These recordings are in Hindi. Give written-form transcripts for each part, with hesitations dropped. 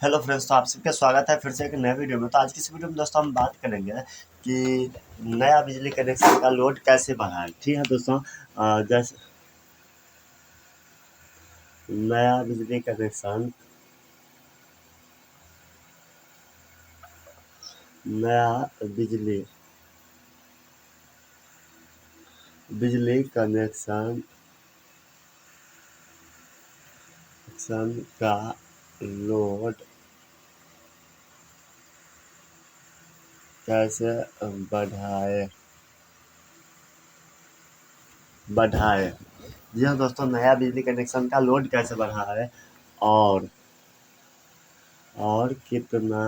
हेलो फ्रेंड्स, तो आप सबका स्वागत है फिर से एक नए वीडियो में। तो आज की इस वीडियो में दोस्तों हम बात करेंगे कि नया बिजली कनेक्शन का लोड कैसे बढ़ाएं। ठीक है दोस्तों, जैसे नया बिजली कनेक्शन नया बिजली बिजली कनेक्शन का लोड कैसे बढ़ाए बढ़ाए जी हाँ दोस्तों, नया बिजली कनेक्शन का लोड कैसे बढ़ाए और कितना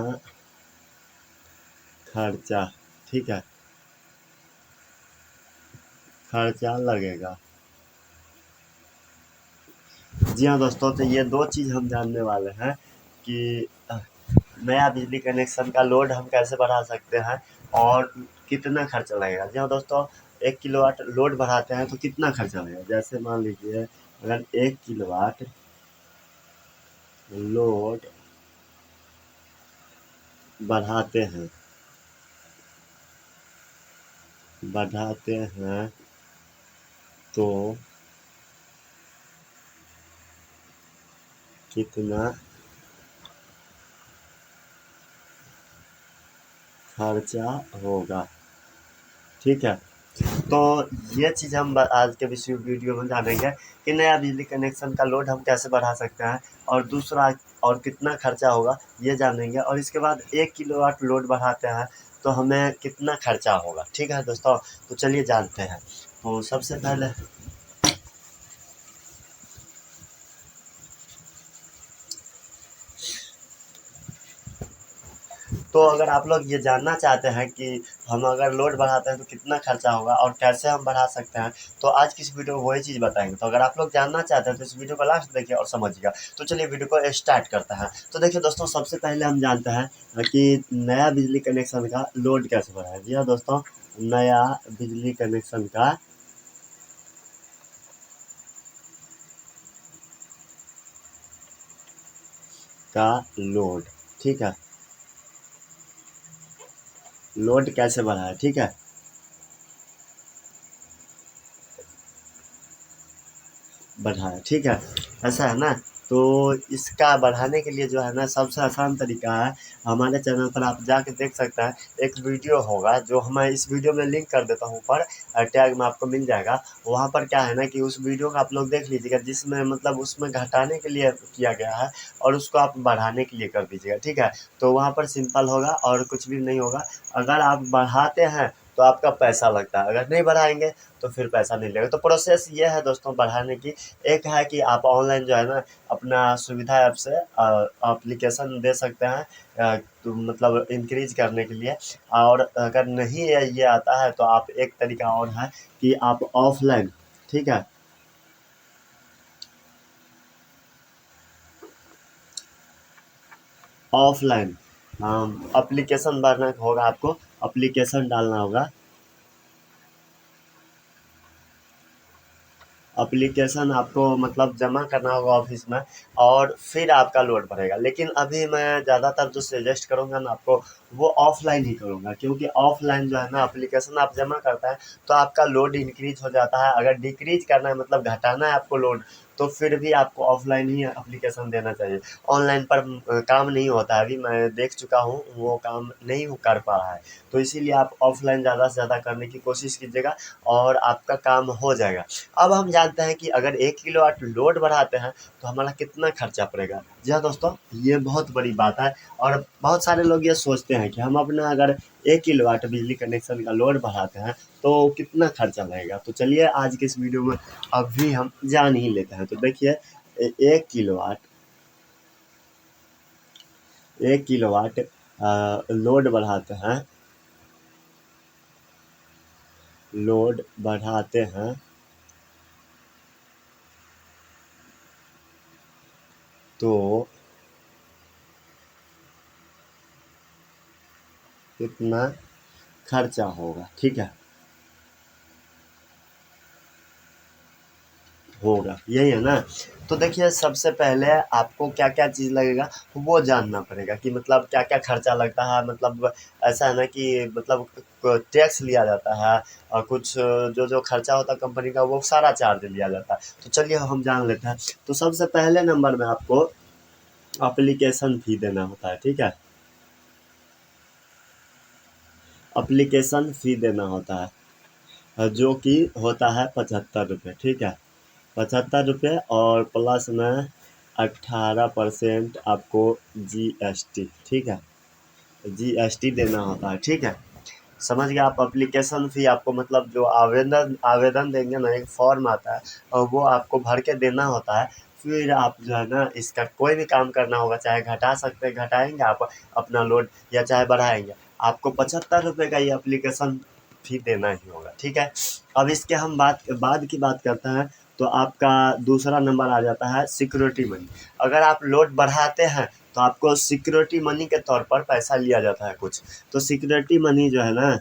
खर्चा, ठीक है, खर्चा लगेगा। जी हाँ दोस्तों, तो ये दो चीज़ हम जानने वाले हैं कि नया बिजली कनेक्शन का लोड हम कैसे बढ़ा सकते हैं और कितना खर्चा लगेगा। जी हाँ दोस्तों, 1 किलोवाट लोड बढ़ाते हैं तो कितना खर्चा लगेगा। जैसे मान लीजिए, अगर 1 किलोवाट लोड बढ़ाते हैं बढ़ाते हैं तो कितना खर्चा होगा, ठीक है। तो ये चीज़ हम आज के इस वीडियो में जानेंगे कि नया बिजली कनेक्शन का लोड हम कैसे बढ़ा सकते हैं और दूसरा और कितना खर्चा होगा ये जानेंगे। और इसके बाद 1 किलोवाट लोड बढ़ाते हैं तो हमें कितना खर्चा होगा, ठीक है दोस्तों। तो चलिए जानते हैं। तो सबसे पहले तो अगर आप लोग ये जानना चाहते हैं कि हम अगर लोड बढ़ाते हैं तो कितना खर्चा होगा और कैसे हम बढ़ा सकते हैं, तो आज की इस वीडियो में वही चीज़ बताएंगे। तो अगर आप लोग जानना चाहते हैं तो इस वीडियो को लास्ट देखिए और समझिएगा। तो चलिए वीडियो को स्टार्ट करते हैं। तो देखिए दोस्तों, सबसे पहले हम जानते हैं कि नया बिजली कनेक्शन का लोड कैसे बढ़ाएं। जी हाँ दोस्तों, नया बिजली कनेक्शन का लोड, ठीक है, लोड कैसे बढ़ाएं, ठीक है, बढ़ाएँ, ठीक है, ऐसा है ना। तो इसका बढ़ाने के लिए जो है ना, सबसे आसान तरीका है, हमारे चैनल पर आप जाके देख सकते हैं। एक वीडियो होगा जो मैं इस वीडियो में लिंक कर देता हूँ ऊपर, टैग में आपको मिल जाएगा। वहाँ पर क्या है ना कि उस वीडियो को आप लोग देख लीजिएगा, जिसमें मतलब उसमें घटाने के लिए किया गया है और उसको आप बढ़ाने के लिए कर दीजिएगा, ठीक है। तो वहाँ पर सिंपल होगा और कुछ भी नहीं होगा। अगर आप बढ़ाते हैं तो आपका पैसा लगता है, अगर नहीं बढ़ाएँगे तो फिर पैसा नहीं लगेगा। तो प्रोसेस ये है दोस्तों बढ़ाने की। एक है कि आप ऑनलाइन जो है ना, अपना सुविधा ऐप से एप्लीकेशन दे सकते हैं, तो मतलब इंक्रीज करने के लिए। और अगर नहीं ये आता है तो आप, एक तरीका और है कि आप ऑफलाइन, ठीक है, ऑफलाइन एप्लीकेशन भरना होगा, आपको एप्लीकेशन डालना होगा, एप्लीकेशन आपको मतलब जमा करना होगा ऑफिस में और फिर आपका लोड बढ़ेगा। लेकिन अभी मैं ज़्यादातर जो सजेस्ट करूँगा ना आपको, वो ऑफलाइन ही करूँगा, क्योंकि ऑफलाइन जो है ना, एप्लीकेशन आप जमा करते हैं तो आपका लोड इंक्रीज हो जाता है। अगर डिक्रीज करना है, मतलब घटाना है आपको लोड, तो फिर भी आपको ऑफलाइन ही एप्लीकेशन देना चाहिए। ऑनलाइन पर काम नहीं होता है, अभी मैं देख चुका हूँ, वो काम नहीं कर पा रहा है। तो इसीलिए आप ऑफलाइन ज़्यादा से ज़्यादा करने की कोशिश कीजिएगा और आपका काम हो जाएगा। अब हम जानते हैं कि अगर 1 किलोवाट लोड बढ़ाते हैं तो हमारा कितना खर्चा पड़ेगा। जी हाँ दोस्तों, ये बहुत बड़ी बात है और बहुत सारे लोग ये सोचते हैं कि हम अपना अगर 1 किलोवाट बिजली कनेक्शन का लोड बढ़ाते हैं तो कितना खर्चा लगेगा। तो चलिए आज के इस वीडियो में अभी हम जान ही लेते हैं। तो देखिए, 1 किलोवाट 1 किलोवाट लोड बढ़ाते हैं, लोड बढ़ाते हैं तो कितना खर्चा होगा, ठीक है। होगा, यही है ना। तो देखिए सबसे पहले आपको क्या क्या चीज़ लगेगा वो जानना पड़ेगा कि मतलब क्या क्या खर्चा लगता है। मतलब ऐसा है ना कि मतलब टैक्स लिया जाता है और कुछ जो जो खर्चा होता है कंपनी का वो सारा चार्ज लिया जाता है। तो चलिए हम जान लेते हैं। तो सबसे पहले नंबर में आपको एप्लीकेशन फ़ी देना होता है, ठीक है। एप्लीकेशन फ़ी देना होता है जो कि होता है 75 रुपये, ठीक है। 75 रुपये और प्लस में 18% आपको जीएसटी, ठीक है। जीएसटी देना होता है, ठीक है। समझ गए आप। एप्लीकेशन फ़ी आपको मतलब जो आवेदन आवेदन देंगे ना, एक फॉर्म आता है और वो आपको भर के देना होता है। फिर आप जो है ना इसका कोई भी काम करना होगा, चाहे घटा सकते हैं घटाएँगे आप अपना लोड या चाहे बढ़ाएँगे। आपको 75 रुपये का ये एप्लीकेशन फ़ी देना ही होगा, ठीक है। अब इसके हम बाद की बात करते हैं। तो आपका दूसरा नंबर आ जाता है सिक्योरिटी मनी। अगर आप लोड बढ़ाते हैं तो आपको सिक्योरिटी मनी के तौर पर पैसा लिया जाता है कुछ। तो सिक्योरिटी मनी जो है ना,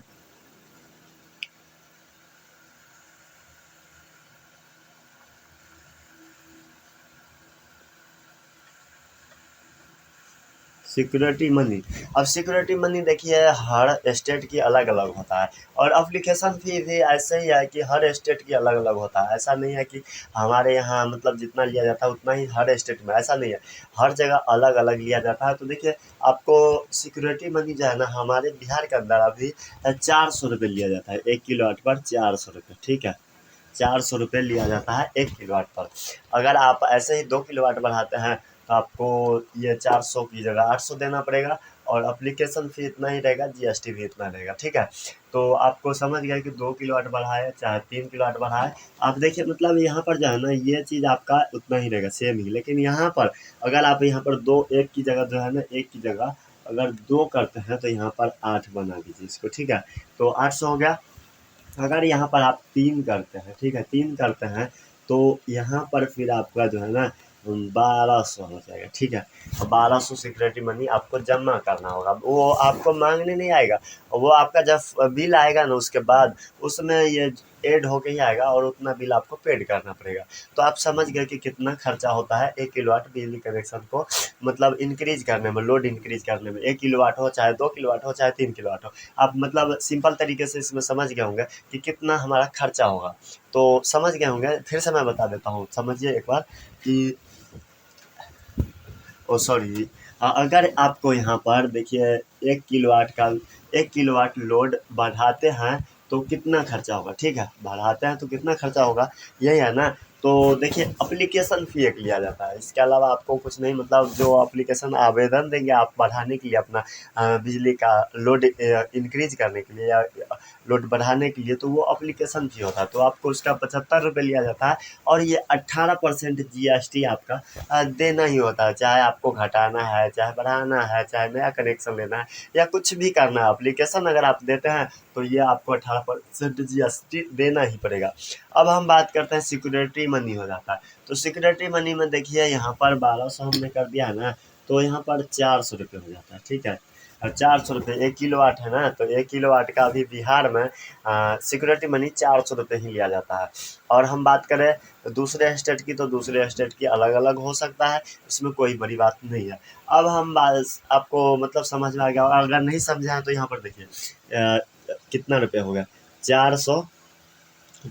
सिक्योरिटी मनी, अब सिक्योरिटी मनी देखिए हर स्टेट की अलग अलग होता है और एप्लीकेशन फ़ी भी ऐसे ही है कि हर स्टेट की अलग अलग होता है। ऐसा नहीं है कि हमारे यहाँ मतलब जितना लिया जाता है उतना ही हर स्टेट में, ऐसा नहीं है। हर जगह अलग अलग लिया जाता है। तो देखिए आपको सिक्योरिटी मनी जो है ना हमारे बिहार के अंदर अभी 400 रुपये लिया जाता है 1 किलोवाट पर। 400 रुपये, ठीक है। 400 रुपये लिया जाता है 1 किलोवाट पर। अगर आप ऐसे ही 2 किलोवाट बढ़ाते हैं तो आपको ये 400 की जगह 800 देना पड़ेगा और एप्लीकेशन फ़ी इतना ही रहेगा, जीएसटी भी इतना रहेगा, ठीक है। तो आपको समझ गया कि 2 किलोवाट बढ़ाए चाहे 3 किलोवाट बढ़ाए, आप देखिए मतलब यहाँ पर जो है ना ये चीज़ आपका उतना ही रहेगा, सेम ही। लेकिन यहाँ पर अगर आप यहाँ पर दो एक की जगह जो है ना एक की जगह अगर 2 करते हैं तो यहाँ पर 8 बना दीजिए इसको, ठीक है। तो 800 हो गया। अगर यहाँ पर आप 3 करते हैं, ठीक है, 3 करते हैं तो यहाँ पर फिर आपका जो है ना 1200 हो जाएगा, ठीक है। और 1200 सिक्योरिटी मनी आपको जमा करना होगा। वो आपको मांगने नहीं आएगा, वो आपका जब बिल आएगा ना उसके बाद उसमें ये ऐड होके ही आएगा और उतना बिल आपको पेड करना पड़ेगा। तो आप समझ गए कि कितना खर्चा होता है 1 किलोवाट बिजली कनेक्शन को मतलब इंक्रीज करने में, लोड इंक्रीज करने में। 1 किलोवाट हो चाहे 2 किलोवाट हो चाहे 3 किलोवाट हो, आप मतलब सिंपल तरीके से इसमें समझ गए होंगे कि कितना हमारा खर्चा होगा। तो समझ गए होंगे, फिर से मैं बता देता हूँ, समझिए एक बार कि ओ सॉरी, अगर आपको यहाँ पर देखिए 1 किलोवाट का 1 किलोवाट लोड बढ़ाते हैं तो कितना खर्चा होगा, ठीक है। बढ़ाते हैं तो कितना खर्चा होगा, यही है ना। तो देखिए एप्लीकेशन फ़ी एक लिया जाता है, इसके अलावा आपको कुछ नहीं। मतलब जो एप्लीकेशन आवेदन देंगे आप बढ़ाने के लिए अपना बिजली का लोड इंक्रीज करने के लिए या लोड बढ़ाने के लिए, तो वो एप्लीकेशन फ़ी होता है। तो आपको उसका 75 रुपये लिया जाता है और ये 18% जीएसटी आपका देना ही होता है। चाहे आपको घटाना है, चाहे बढ़ाना है, चाहे नया कनेक्शन लेना है या कुछ भी करना है, एप्लीकेशन अगर आप देते हैं तो ये आपको 18% जीएसटी देना ही पड़ेगा। अब हम बात करते हैं सिक्योरिटी मनी हो जाता है। तो सिक्योरिटी मनी में देखिए यहाँ पर 1200 हमने कर दिया है ना, तो यहाँ पर 400 रुपये हो जाता है, ठीक है। और 400 रुपये 1 किलोवाट है ना, तो 1 किलोवाट का अभी बिहार में सिक्योरिटी मनी 400 रुपये ही लिया जाता है। और हम बात करें दूसरे स्टेट की, तो दूसरे स्टेट की अलग अलग हो सकता है, इसमें कोई बड़ी बात नहीं है। अब हम बस आपको मतलब समझ में आ गया, और अगर नहीं समझे हैं तो यहाँ पर देखिए कितना रुपये हो गया। 400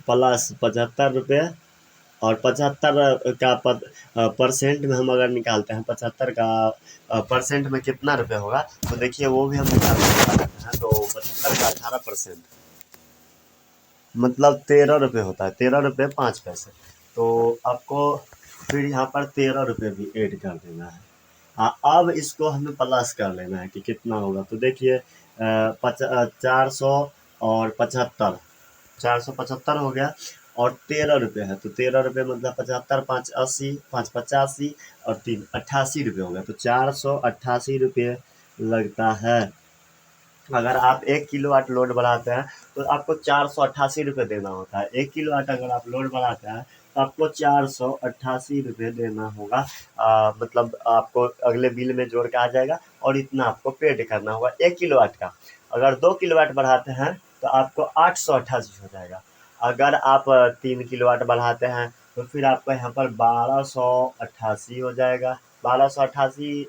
प्लस 75 रुपये और 75 का परसेंट में हम अगर निकालते हैं 75 का परसेंट में कितना रुपये होगा, तो देखिए वो भी हम निकाल लेते हैं। तो 75 का 18% मतलब 13 रुपये होता है, 13 रुपये 5 पैसे। तो आपको फिर यहाँ पर 13 रुपये भी ऐड कर देना है। हाँ, अब इसको हमें प्लस कर लेना है कि कितना होगा। तो देखिए 400 और 75, 475 हो गया और 13 रुपये है। तो 13 रुपये मतलब 75, 5 80, 5 85 और 3 88 रुपये हो गया। तो 488 रुपये लगता है। अगर आप 1 किलोवाट लोड बढ़ाते हैं तो आपको 488 रुपये देना होता है। 1 किलोवाट अगर आप लोड बढ़ाते हैं तो आपको 488 रुपये देना होगा। मतलब आपको अगले बिल में जोड़ के आ जाएगा और इतना आपको पेड करना होगा 1 किलोवाट का। अगर 2 किलोवाट बढ़ाते हैं तो आपको 888 हो जाएगा। अगर आप 3 किलोवाट बढ़ाते हैं तो फिर आपका यहाँ पर 1288 हो जाएगा, 1288,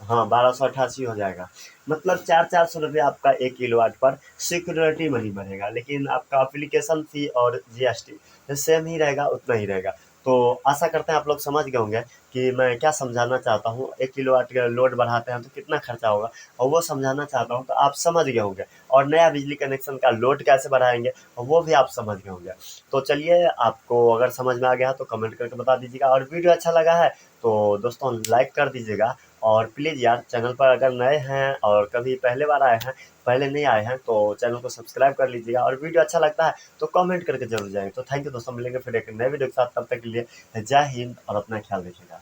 हाँ 1288 हो जाएगा। मतलब 400 आपका 1 किलोवाट पर सिक्योरिटी मनी बनेगा, लेकिन आपका एप्लीकेशन फ़ी और जीएसटी सेम ही रहेगा, उतना ही रहेगा। तो आशा करते हैं आप लोग समझ गए होंगे कि मैं क्या समझाना चाहता हूँ। 1 किलोवाट का लोड बढ़ाते हैं तो कितना खर्चा होगा, और वो समझाना चाहता हूँ, तो आप समझ गए होंगे। और नया बिजली कनेक्शन का लोड कैसे बढ़ाएंगे, वो भी आप समझ गए होंगे। तो चलिए, आपको अगर समझ में आ गया तो कमेंट करके बता दीजिएगा, और वीडियो अच्छा लगा है तो दोस्तों लाइक कर दीजिएगा। और प्लीज़ यार, चैनल पर अगर नए हैं और कभी पहले बार आए हैं, पहले नहीं आए हैं, तो चैनल को सब्सक्राइब कर लीजिएगा। और वीडियो अच्छा लगता है तो कमेंट करके जरूर जाएंगे। तो थैंक यू दोस्तों, मिलेंगे फिर एक नए वीडियो के साथ, तब तक के लिए जय हिंद और अपना ख्याल रखिएगा।